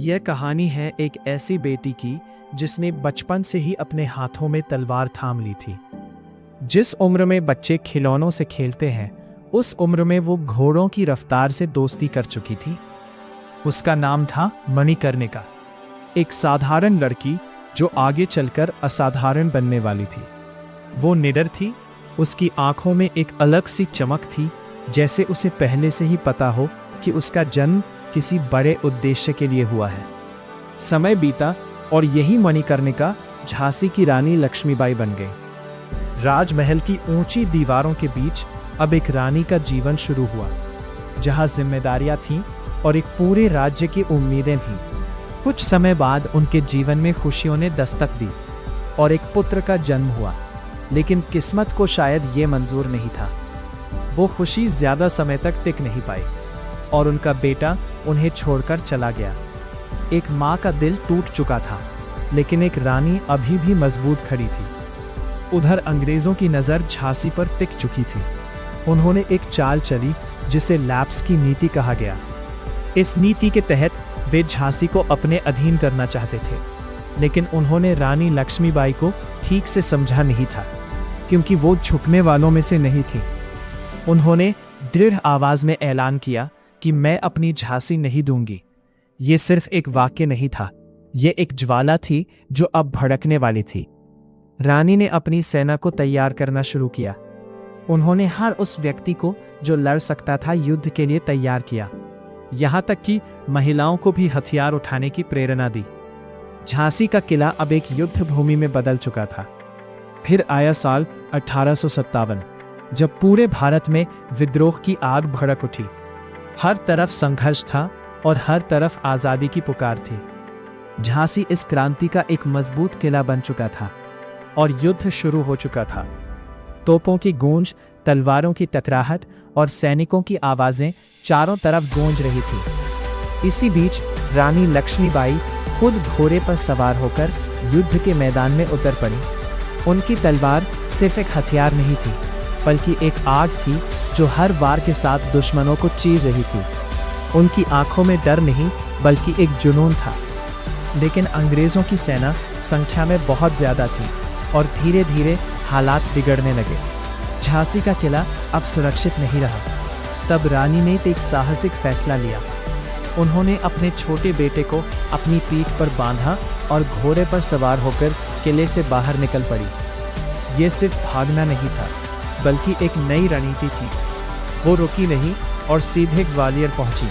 यह कहानी है एक ऐसी बेटी की जिसने बचपन से ही अपने हाथों में तलवार थाम ली थी। जिस उम्र में बच्चे खिलौनों से खेलते हैं, उस उम्र में वो घोड़ों की रफ्तार से दोस्ती कर चुकी थी। उसका नाम था मणिकर्णिका, एक साधारण लड़की जो आगे चलकर असाधारण बनने वाली थी। वो निडर थी, उसकी आंखों में एक अलग सी चमक थी, जैसे उसे पहले से ही पता हो कि उसका जन्म किसी बड़े उद्देश्य के लिए हुआ है। समय बीता और यही मणिकर्णिका झांसी की रानी लक्ष्मीबाई बन गई। राजमहल की ऊंची दीवारों के बीच अब एक रानी का जीवन शुरू हुआ, जहां जिम्मेदारियां थीं और एक पूरे राज्य की उम्मीदें भी। कुछ समय बाद उनके जीवन में खुशियों ने दस्तक दी और एक पुत्र का जन्म हुआ, लेकिन किस्मत को शायद ये मंजूर नहीं था। वो खुशी ज्यादा समय तक टिक नहीं पाई और उनका बेटा उन्हें छोड़कर चला गया। एक माँ का दिल टूट चुका था, लेकिन एक रानी अभी भी मजबूत खड़ी थी। उधर अंग्रेजों की नज़र झांसी पर टिक चुकी थी। उन्होंने एक चाल चली जिसे लैप्स की नीति कहा गया। इस नीति के तहत वे झांसी को अपने अधीन करना चाहते थे, लेकिन उन्होंने रानी लक्ष्मीबाई को ठीक से समझा नहीं था, क्योंकि वो झुकने वालों में से नहीं थी। उन्होंने दृढ़ आवाज में ऐलान किया कि मैं अपनी झांसी नहीं दूंगी। ये सिर्फ एक वाक्य नहीं था, ये एक ज्वाला थी जो अब भड़कने वाली थी। रानी ने अपनी सेना को तैयार करना शुरू किया। उन्होंने हर उस व्यक्ति को जो लड़ सकता था युद्ध के लिए तैयार किया, यहाँ तक कि महिलाओं को भी हथियार उठाने की प्रेरणा दी। झांसी का किला अब एक युद्ध भूमि में बदल चुका था। फिर आया साल 1857, जब पूरे भारत में विद्रोह की आग भड़क उठी। हर तरफ संघर्ष था और हर तरफ आजादी की पुकार थी। झांसी इस क्रांति का एक मजबूत किला बन चुका था और युद्ध शुरू हो चुका था। तोपों की गूंज, तलवारों की टकराहट और सैनिकों की आवाजें चारों तरफ गूंज रही थी। इसी बीच रानी लक्ष्मीबाई खुद घोड़े पर सवार होकर युद्ध के मैदान में उतर पड़ी। उनकी तलवार सिर्फ एक हथियार नहीं थी, बल्कि एक आग थी जो हर वार के साथ दुश्मनों को चीर रही थी। उनकी आंखों में डर नहीं, बल्कि एक जुनून था। लेकिन अंग्रेजों की सेना संख्या में बहुत ज्यादा थी और धीरे धीरे हालात बिगड़ने लगे। झांसी का किला अब सुरक्षित नहीं रहा। तब रानी ने एक साहसिक फैसला लिया। उन्होंने अपने छोटे बेटे को अपनी पीठ पर बांधा और घोड़े पर सवार होकर किले से बाहर निकल पड़ी। ये सिर्फ भागना नहीं था, बल्कि एक नई रणनीति थी। वो रुकी नहीं और सीधे ग्वालियर पहुंची,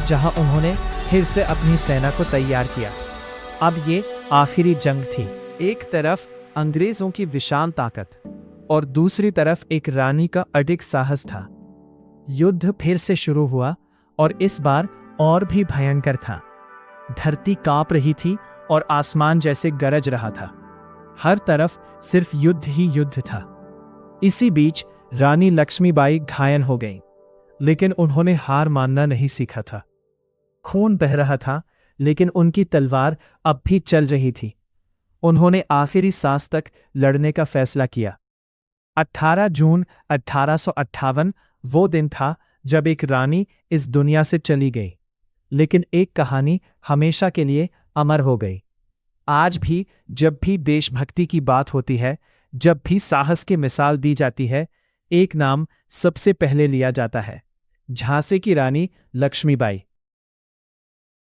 जहां उन्होंने फिर से अपनी सेना को तैयार किया। अब ये आखिरी जंग थी। एक तरफ अंग्रेजों की विशाल ताकत और दूसरी तरफ एक रानी का अडिग साहस था। युद्ध फिर से शुरू हुआ और इस बार और भी भयंकर था। धरती कांप रही थी और आसमान जैसे गरज रहा था। हर तरफ सिर्फ युद्ध ही युद्ध था। इसी बीच रानी लक्ष्मीबाई घायल हो गईं, लेकिन उन्होंने हार मानना नहीं सीखा था। खून बह रहा था, लेकिन उनकी तलवार अब भी चल रही थी। उन्होंने आखिरी सांस तक लड़ने का फैसला किया। 18 जून 1858 वो दिन था जब एक रानी इस दुनिया से चली गई, लेकिन एक कहानी हमेशा के लिए अमर हो गई। आज भी जब भी देशभक्ति की बात होती है, जब भी साहस की मिसाल दी जाती है, एक नाम सबसे पहले लिया जाता है, झांसी की रानी लक्ष्मीबाई।